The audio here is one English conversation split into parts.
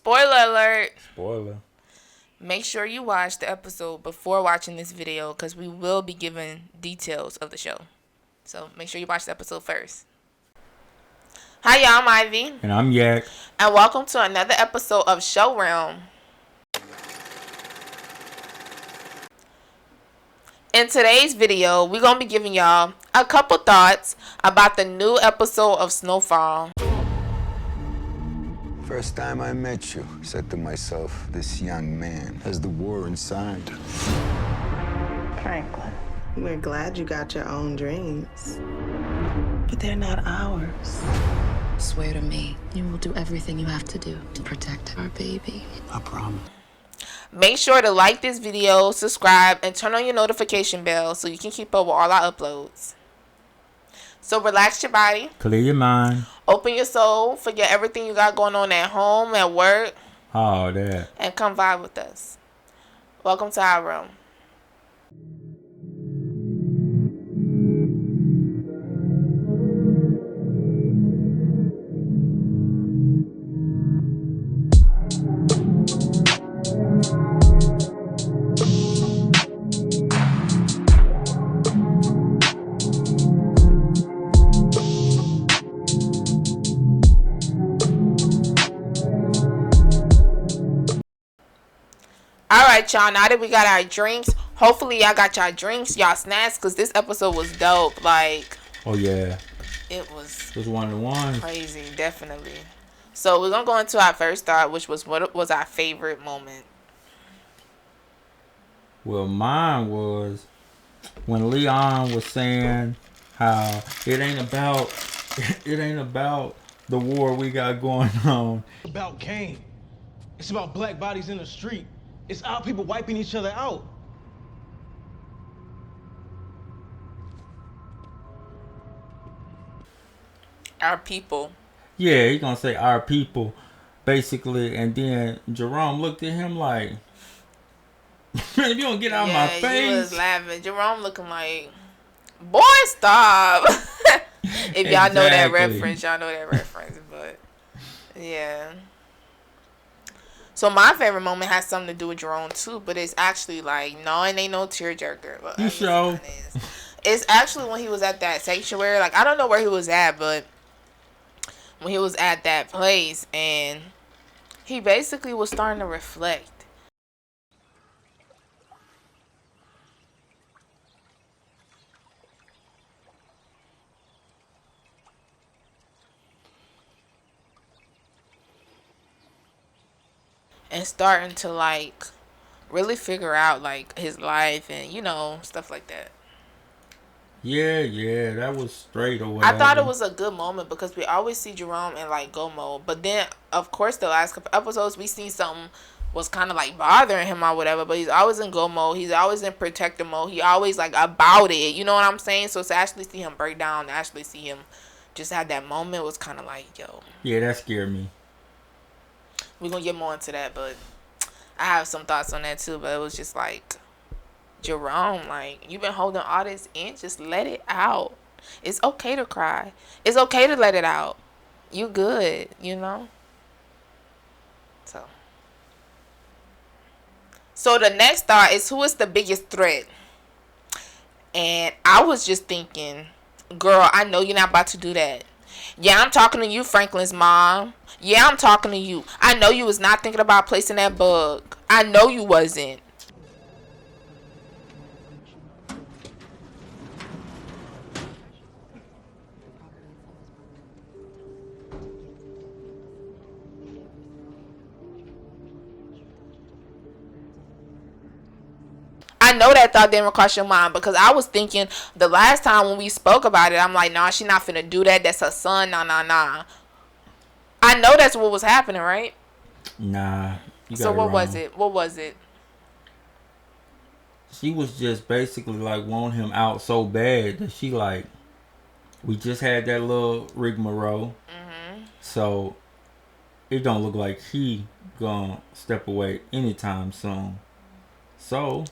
Spoiler alert. Spoiler. Make sure you watch the episode before watching this video because we will be giving details of the show. So make sure you watch the episode first. Hi y'all, I'm Ivy. And I'm Yak. And welcome to another episode of Show Realm. In today's video, we're going to be giving y'all a couple thoughts about the new episode of Snowfall. First time I met you, said to myself, this young man has the war inside. Franklin, we're glad you got your own dreams, but they're not ours. Swear to me, you will do everything you have to do to protect our baby. I promise. Make sure to like this video, subscribe, and turn on your notification bell so you can keep up with all our uploads. So relax your body. Clear your mind. Open your soul. Forget everything you got going on at home, at work. All that. And come vibe with us. Welcome to our room. Alright, y'all, now that we got our drinks, hopefully y'all got y'all drinks, y'all snacks, because this episode was dope. Like, oh yeah, it was one of the ones. Crazy, definitely. So we're gonna go into our first thought, which was what was our favorite moment. Well, mine was when Lyin was saying how it ain't about the war we got going on. It's about game. It's about black bodies in the street. It's our people wiping each other out. Our people. Yeah, he gonna say our people, basically, and then Jerome looked at him like, "Man, if you don't get out of my face." Yeah, he was laughing. Jerome looking like, "Boy, stop!" If y'all know that reference, y'all know that reference. But yeah. So my favorite moment has something to do with Jerome too, but it's actually like, no, it ain't no tearjerker. But you sure? It's actually when he was at that sanctuary. Like, I don't know where he was at, but when he was at that place, and he basically was starting to reflect. And starting to like really figure out like his life and stuff like that. Yeah, that was straight or whatever. I thought it was a good moment because we always see Jerome in like go mode, but then of course the last couple episodes we seen something was kind of like bothering him or whatever, but he's always in go mode. He's always in protective mode. He always like about it. You know what I'm saying? So to actually see him break down, to actually see him just have that moment was kind of like, yo. Yeah, that scared me. We're going to get more into that, but I have some thoughts on that too, but it was just like, Jerome, like, you've been holding all this in, just let it out. It's okay to cry. It's okay to let it out. You good, So the next thought is, who is the biggest threat? And I was just thinking, girl, I know you're not about to do that. Yeah, I'm talking to you, Franklin's mom. Yeah, I'm talking to you. I know you was not thinking about placing that bug. I know you wasn't. I know that thought didn't cross your mind because I was thinking the last time when we spoke about it, I'm like, nah, she not finna do that. That's her son. Nah. I know that's what was happening, right? Nah. So what was it? What was it? She was just basically like wanting him out so bad that she like, we just had that little rigmarole. Mm-hmm. So it don't look like he gonna step away anytime soon. So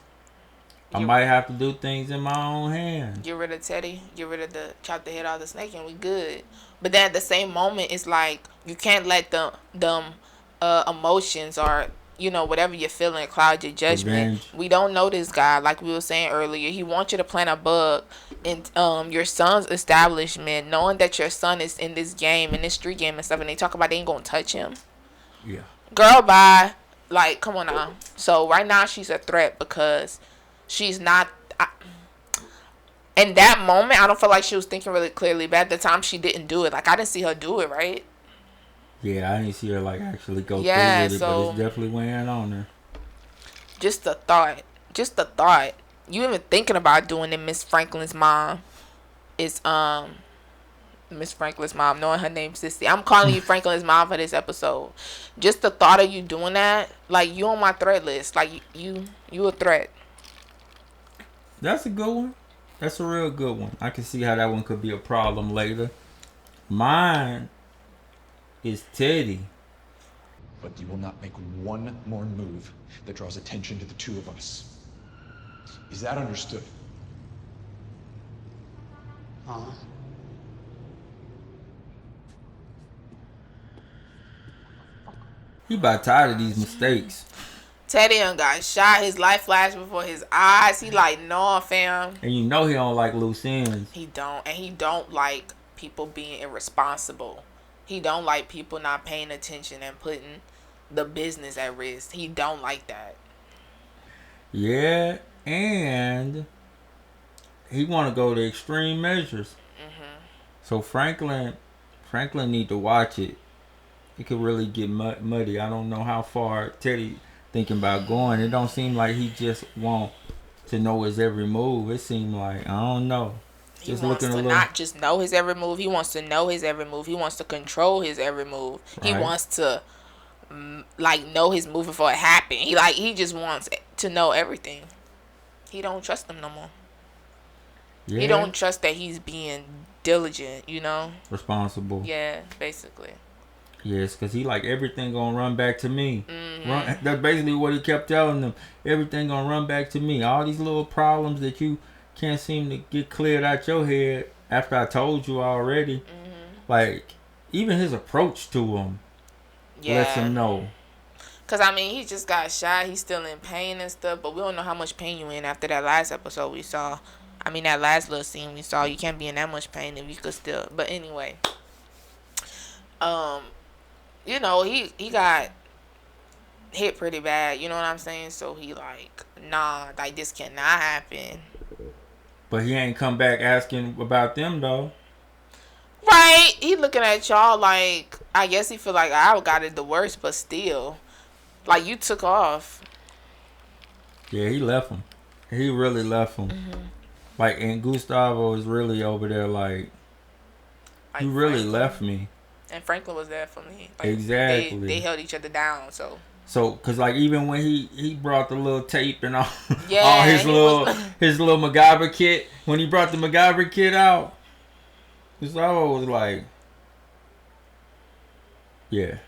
I might have to do things in my own hands. Get rid of Teddy. Get rid of chop the head off the snake and we good. But then at the same moment, it's like you can't let them emotions or whatever you're feeling cloud your judgment. Revenge. We don't know this guy, like we were saying earlier. He wants you to plant a bug in your son's establishment, knowing that your son is in this game, in this street game and stuff, and they talk about they ain't gonna touch him. Yeah. Girl, bye. Like, come on now. So right now she's a threat because she's not. In that moment, I don't feel like she was thinking really clearly. But at the time, she didn't do it. Like, I didn't see her do it, right? Yeah, I didn't see her like actually go through with it, so but it's definitely weighing on her. Just the thought. Just the thought. You even thinking about doing it, Miss Franklin's mom is Miss Franklin's mom, knowing her name Sissy. I'm calling you Franklin's mom for this episode. Just the thought of you doing that, like you on my threat list. Like you a threat. That's a good one. That's a real good one. I can see how that one could be a problem later. Mine is Teddy. But you will not make one more move that draws attention to the two of us. Is that understood? He about tired of these mistakes. Teddy done got shot. His life flashed before his eyes. He like, no, fam. And you know he don't like loose ends. He don't. And he don't like people being irresponsible. He don't like people not paying attention and putting the business at risk. He don't like that. Yeah, and he want to go to extreme measures. So Franklin need to watch it. It could really get muddy. I don't know how far Teddy thinking about going. It don't seem like he just want to know his every move. It seems like, I don't know. He wants to not just know his every move. He wants to know his every move. He wants to control his every move. Right. He wants to know his move before it happen. He just wants to know everything. He don't trust him no more. Yeah. He don't trust that he's being diligent, responsible. Yeah, basically. Yes, because he like everything gonna run back to me. That's basically what he kept telling them. Everything gonna run back to me. All these little problems that you can't seem to get cleared out your head after I told you already. Like, even his approach to him lets him know. Because, he just got shot. He's still in pain and stuff. But we don't know how much pain you in after that last episode we saw. That last little scene we saw. You can't be in that much pain if you could still. But anyway. He got hit pretty bad. You know what I'm saying? So he this cannot happen. But he ain't come back asking about them, though. Right. He looking at y'all like, I guess he feel like I got it the worst, but still. Like, you took off. Yeah, he left him. He really left him. Like, and Gustavo is really over there like he really Franklin left me. And Franklin was there for me. Like, exactly. They held each other down, so. So, cause like even when he brought the little tape and all his little MacGyver kit, when he brought the MacGyver kit out, Gustavo was like, yeah,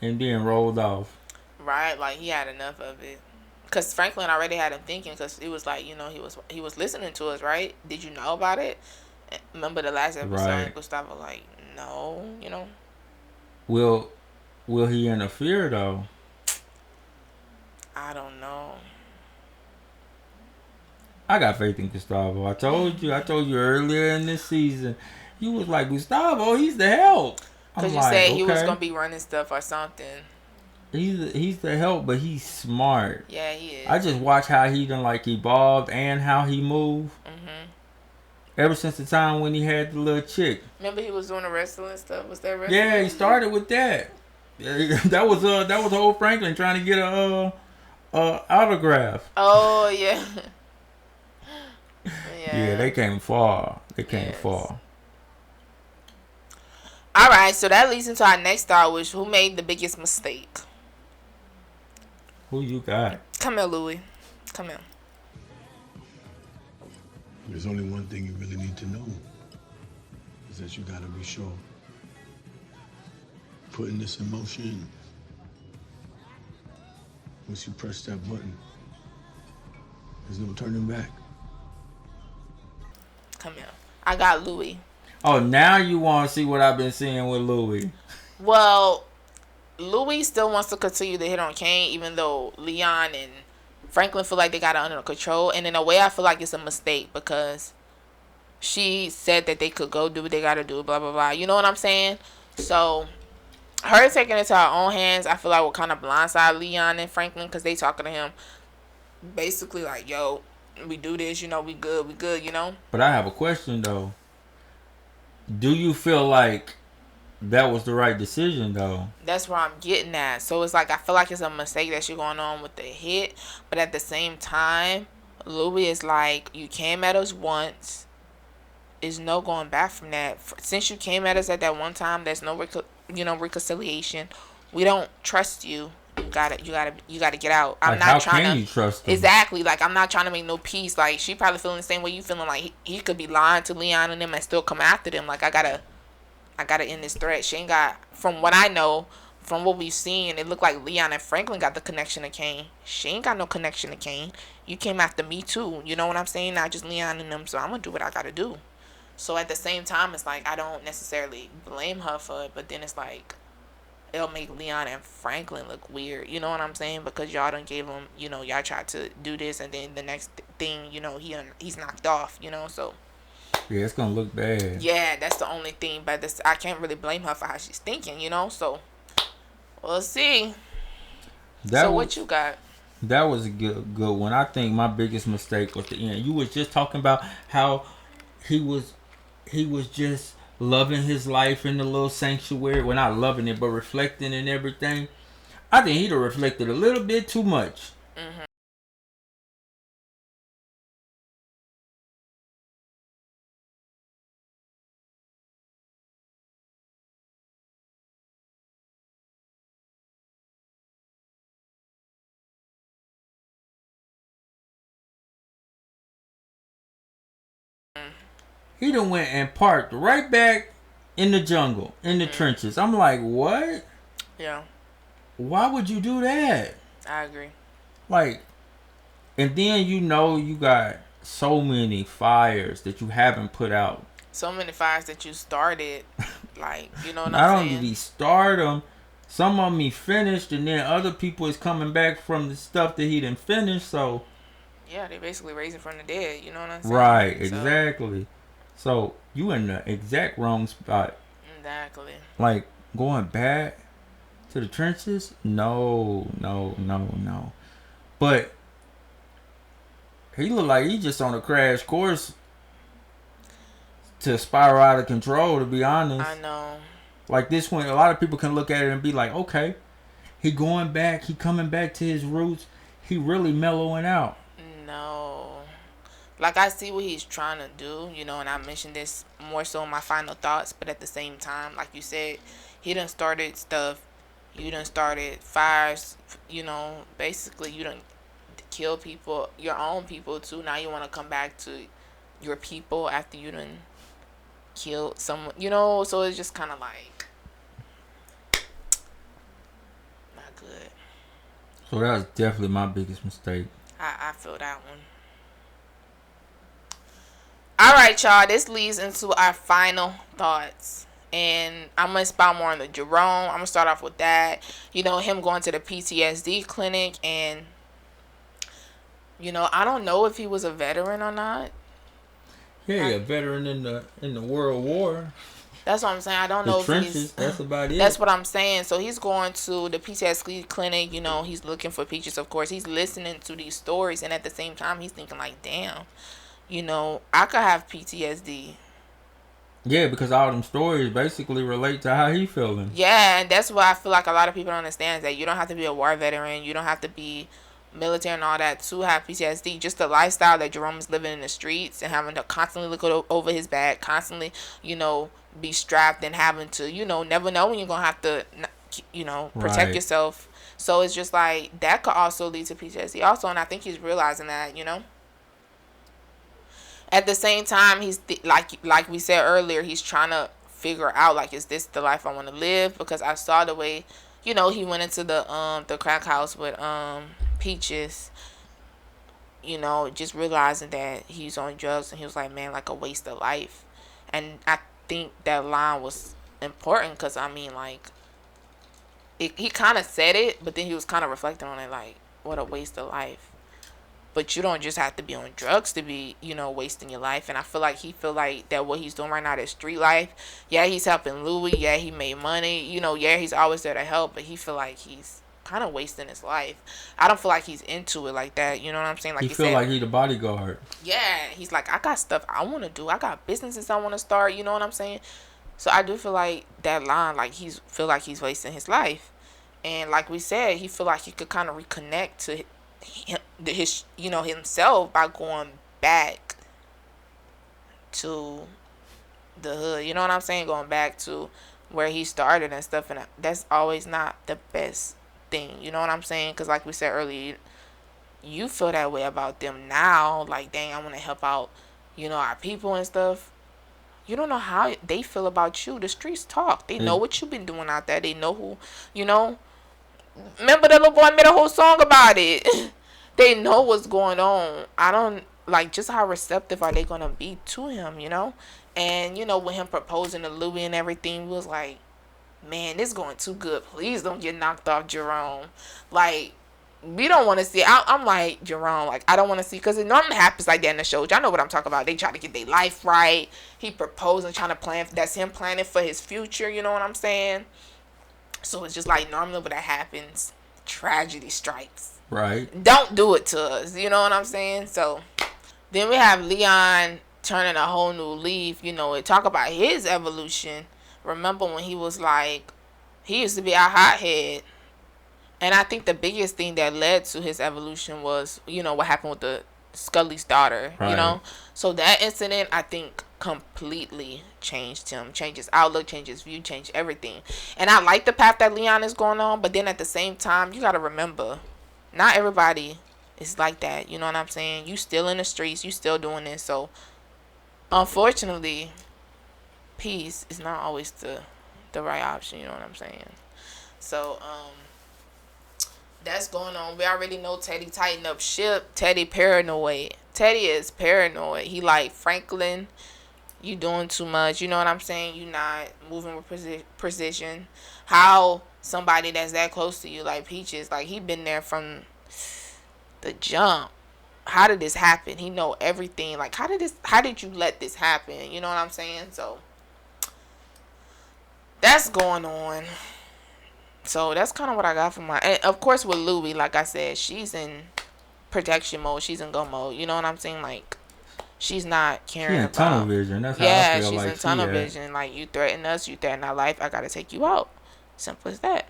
and then rolled off. Right, like he had enough of it, cause Franklin already had him thinking, cause it was like he was listening to us, right? Did you know about it? Remember the last episode? Right. Gustavo like, no, Will he interfere though? I don't know. I got faith in Gustavo. I told you earlier in this season. You was like, Gustavo, he's the help. Because you said he was going to be running stuff or something. He's the help, but he's smart. Yeah, he is. I just watch how he done evolved and how he moved. Ever since the time when he had the little chick. Remember he was doing the wrestling stuff? Was that wrestling? Yeah, he started with that. That was old Franklin trying to get a autograph. Oh yeah. Yeah, they came far. Far. All right, so that leads into our next star, which who made the biggest mistake? Who you got? Come here, Louie. Come here. There's only one thing you really need to know, is that you gotta be sure. Putting this in motion, once you press that button, there's no turning back. Come here. I got Louie. Oh, now you want to see what I've been seeing with Louie. Well, Louis still wants to continue to hit on Kane, even though Lyin and Franklin feel like they got it under control. And in a way, I feel like it's a mistake because she said that they could go do what they gotta do, blah blah blah. You know what I'm saying? So her taking it to her own hands, I feel like will kind of blindside Lyin and Franklin because they talking to him basically like, "Yo, we do this, you know, we good, you know." But I have a question though. Do you feel like that was the right decision though? That's where I'm getting at. So it's like I feel like it's a mistake that you're going on with the hit, but at the same time, Louis is like, you came at us once. There's no going back from that. Since you came at us at that one time, there's no reconciliation. We don't trust you. You gotta get out. I'm Like, not how trying can to you trust him? exactly like I'm not trying to make no peace. Like she probably feeling the same way you feeling. Like he could be lying to Lyin and them and still come after them. Like I gotta end this threat. She ain't got, from what I know, from what we've seen, it looked like Lyin and Franklin got the connection to Kane. She ain't got no connection to Kane. You came after me too. You know what I'm saying? Not just Lyin and them. So I'm gonna do what I gotta do. So at the same time, it's like I don't necessarily blame her for it, but then it's like it'll make Lyin and Franklin look weird. You know what I'm saying? Because y'all done gave him, y'all tried to do this, and then the next thing, he's knocked off. So. Yeah, it's gonna look bad. Yeah, that's the only thing. But I can't really blame her for how she's thinking, So we'll see. What you got? That was a good one. I think my biggest mistake was the end. You was just talking about how he was just loving his life in the little sanctuary. Well, not loving it, but reflecting and everything. I think he'd have reflected a little bit too much. Mm-hmm. He done went and parked right back in the jungle, in the trenches. I'm like, what? Yeah. Why would you do that? I agree. Like, and then you got so many fires that you haven't put out. So many fires that you started. Like, you know what I'm saying? Not only did he start them, some of them he finished, and then other people is coming back from the stuff that he didn't finish, so... Yeah, they basically raising from the dead, you know what I'm saying? Right, exactly. So you in the exact wrong spot. Exactly. Like, going back to the trenches? No. But he looked like he just on a crash course to spiral out of control, to be honest. I know. Like this one, a lot of people can look at it and be like, okay, he going back, he coming back to his roots, he really mellowing out. No. Like, I see what he's trying to do, and I mentioned this more so in my final thoughts, but at the same time, like you said, he done started stuff, you done started fires, basically you done kill people, your own people too. Now you want to come back to your people after you done killed someone, so it's just kind of like not good. So that was definitely my biggest mistake. I feel that one. Alright, y'all, this leads into our final thoughts. And I'm going to expound more on the Jerome. I'm going to start off with that. Him going to the PTSD clinic. And, I don't know if he was a veteran or not. Yeah, a veteran in the World War. That's what I'm saying. I don't know if he's... That's about it. That's what I'm saying. So he's going to the PTSD clinic. He's looking for peaches, of course. He's listening to these stories. And at the same time, he's thinking like, damn. I could have PTSD. Yeah, because all them stories basically relate to how he feeling. Yeah, and that's what I feel like a lot of people don't understand, is that you don't have to be a war veteran. You don't have to be military and all that to have PTSD. Just the lifestyle that Jerome is living in the streets and having to constantly look over his back, constantly, be strapped and having to, never know when you're going to have to, protect yourself. So it's just like, that could also lead to PTSD also, and I think he's realizing that, At the same time, he's like we said earlier, he's trying to figure out, like, is this the life I want to live? Because I saw the way, he went into the crack house with Peaches, just realizing that he's on drugs, and he was like, man, like a waste of life. And I think that line was important because, I mean, like, he kind of said it, but then he was kind of reflecting on it, like, what a waste of life. But you don't just have to be on drugs to be, wasting your life. And I feel like he feel like that what he's doing right now is street life. Yeah, he's helping Louis. Yeah, he made money. Yeah, he's always there to help. But he feel like he's kind of wasting his life. I don't feel like he's into it like that. You know what I'm saying? Like he feel like he the bodyguard. Yeah, he's like, I got stuff I want to do. I got businesses I want to start. You know what I'm saying? So I do feel like that line, like feel like he's wasting his life. And like we said, he feel like he could kind of reconnect to himself by going back to the hood. You know what I'm saying? Going back to where he started and stuff. And that's always not the best thing. You know what I'm saying? Because like we said earlier, you feel that way about them now. Like, dang, I want to help out, our people and stuff. You don't know how they feel about you. The streets talk. They know what you've been doing out there. They know who, Remember the little boy made a whole song about it. They know what's going on. I don't, like, just how receptive are they going to be to him, And, with him proposing to Louis and everything, was like, man, this going too good. Please don't get knocked off, Jerome. Like, we don't want to see. I'm like, Jerome, like, I don't want to see, because it normally happens like that in the show. Y'all know what I'm talking about. They try to get their life right. He proposing, trying to plan. That's him planning for his future. You know what I'm saying? So it's just like normally when that happens, tragedy strikes. Right. Don't do it to us. You know what I'm saying? So then we have Lyin turning a whole new leaf. It talk about his evolution. Remember when he was like, he used to be a hothead. And I think the biggest thing that led to his evolution was, what happened with the Scully's daughter, right. So that incident, I think, completely changed him, changed his outlook, changed his view, changed everything. And I like the path that Lyin is going on, but then at the same time, you got to remember, not everybody is like that. You know what I'm saying? You still in the streets, you still doing this. So, unfortunately, peace is not always the right option. You know what I'm saying? So, that's going on. We already know Teddy tightened up ship. Teddy paranoid. Teddy is paranoid. He like, Franklin, you doing too much. You know what I'm saying? You not moving with precision. How somebody that's that close to you, like Peaches, like, he been there from the jump. How did this happen? He know everything. Like, how did you let this happen? You know what I'm saying? So that's going on. So that's kind of what I got from and of course with Louis, like I said, she's in protection mode. She's in go mode. You know what I'm saying? Like, she's not caring about. She's in tunnel vision. That's how I feel. She's like in tunnel vision. Like, you threaten us, you threaten our life, I gotta take you out. Simple as that.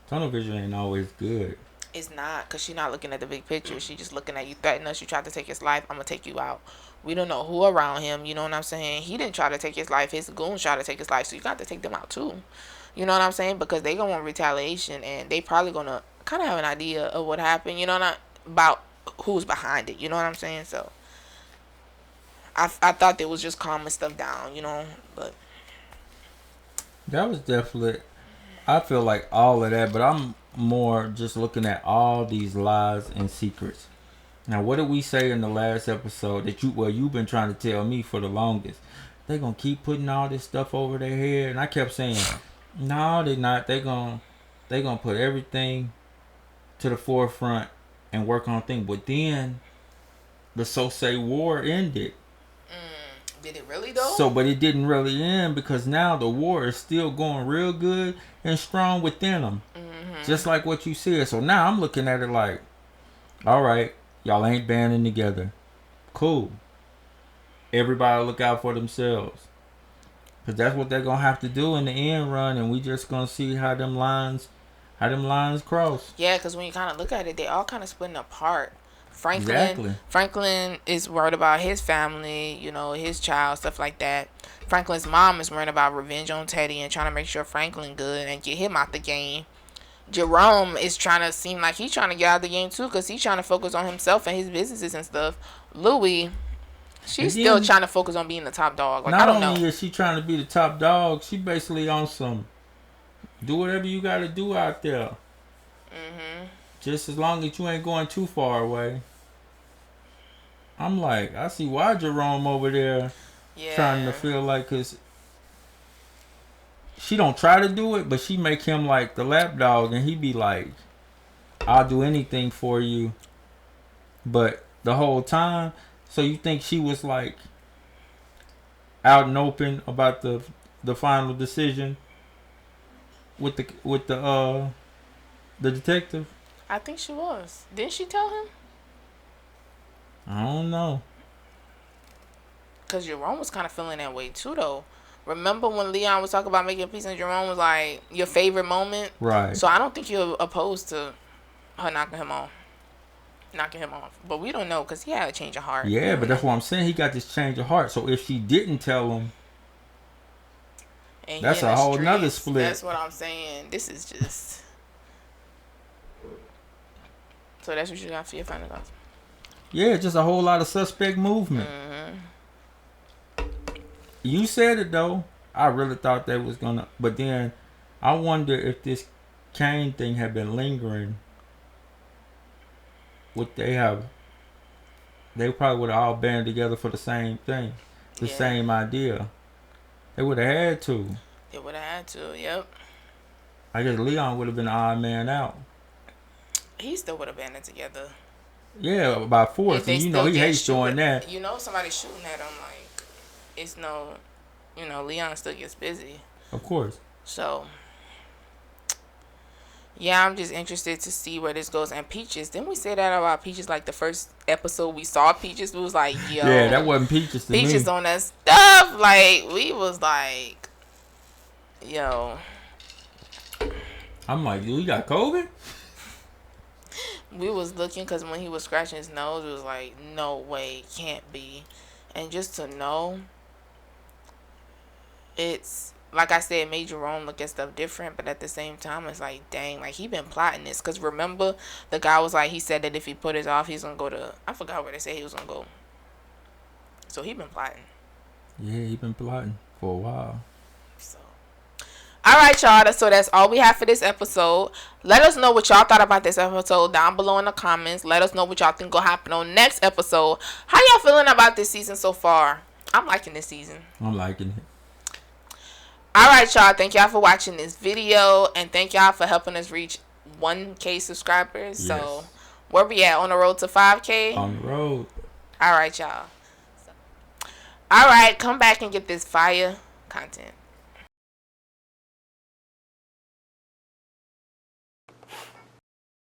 Tunnel vision ain't always good. It's not, because she's not looking at the big picture. She just looking at you, threaten us, you tried to take his life, I'm gonna take you out. We don't know who around him. You know what I'm saying? He didn't try to take his life. His goons tried to take his life, so you got to take them out too. You know what I'm saying? Because they gonna want retaliation, and they probably gonna kind of have an idea of what happened. About who's behind it. You know what I'm saying? So I thought they was just calming stuff down. But that was definitely. I feel like all of that, but I'm more just looking at all these lies and secrets. Now, what did we say in the last episode that you've been trying to tell me for the longest? They're gonna keep putting all this stuff over their head, and I kept saying, no, they're not. They're gonna put everything to the forefront and work on things. But then the so-say war ended. Did it really though? So, but it didn't really end, because now the war is still going real good and strong within them. Mm-hmm. Just like what you said. So now I'm looking at it like, all right, y'all ain't banding together. Cool. Everybody look out for themselves. Because that's what they're going to have to do in the end run. And we just going to see how them lines cross. Yeah, because when you kind of look at it, they all kind of splitting apart. Franklin is worried about his family, his child, stuff like that. Franklin's mom is worried about revenge on Teddy and trying to make sure Franklin good and get him out the game. Jerome is trying to seem like he's trying to get out of the game too, because he's trying to focus on himself and his businesses and stuff. Louis, she's still trying to focus on being the top dog. Like, I don't know. Not only is she trying to be the top dog, she basically on some do whatever you got to do out there. Mm-hmm. Just as long as you ain't going too far away. I'm like, I see why Jerome over there trying to feel like, because she don't try to do it, but she make him like the lapdog, and he be like, "I'll do anything for you." But the whole time, so you think she was like out and open about the final decision with the detective? I think she was. Didn't she tell him? I don't know. Because Jerome was kind of feeling that way too, though. Remember when Lyin was talking about making peace and Jerome was like, your favorite moment? Right. So I don't think you're opposed to her knocking him off. But we don't know because he had a change of heart. Yeah, but that's what I'm saying. He got this change of heart. So if she didn't tell him, and that's a whole nother split. That's what I'm saying. This is just... So that's what you got for your final thoughts? Yeah, just a whole lot of suspect movement. You said it though. I really thought they was gonna, but then I wonder if this Kane thing had been lingering. Would they have? They probably would have all banded together for the same thing, the same idea. They would have had to. They would have had to. Yep. I guess Lyin would have been the odd man out. He still would have banded together. Yeah, by force. And you know he hates doing that. You know somebody shooting at him, like, it's no, Lyin still gets busy. Of course. So, yeah, I'm just interested to see where this goes. And Peaches, didn't we say that about Peaches? Like the first episode we saw Peaches, we was like, yo. Yeah, that wasn't Peaches to me. Peaches on that stuff. Like, we was like, yo. I'm like, you got COVID? We was looking because when he was scratching his nose, it was like, no way, can't be. And just to know, it's, like I said, it made Jerome look at stuff different, but at the same time, it's like, dang, like, he been plotting this. Because remember, the guy was like, he said that if he put it off, he's going to go to, I forgot where they said he was going to go. So he been plotting. Yeah, he been plotting for a while. So, all right, y'all. So that's all we have for this episode. Let us know what y'all thought about this episode down below in the comments. Let us know what y'all think will happen on next episode. How y'all feeling about this season so far? I'm liking this season. I'm liking it. All right, y'all. Thank y'all for watching this video. And thank y'all for helping us reach 1K subscribers. Yes. So where we at? On the road to 5K? On the road. All right, y'all. All right. Come back and get this fire content.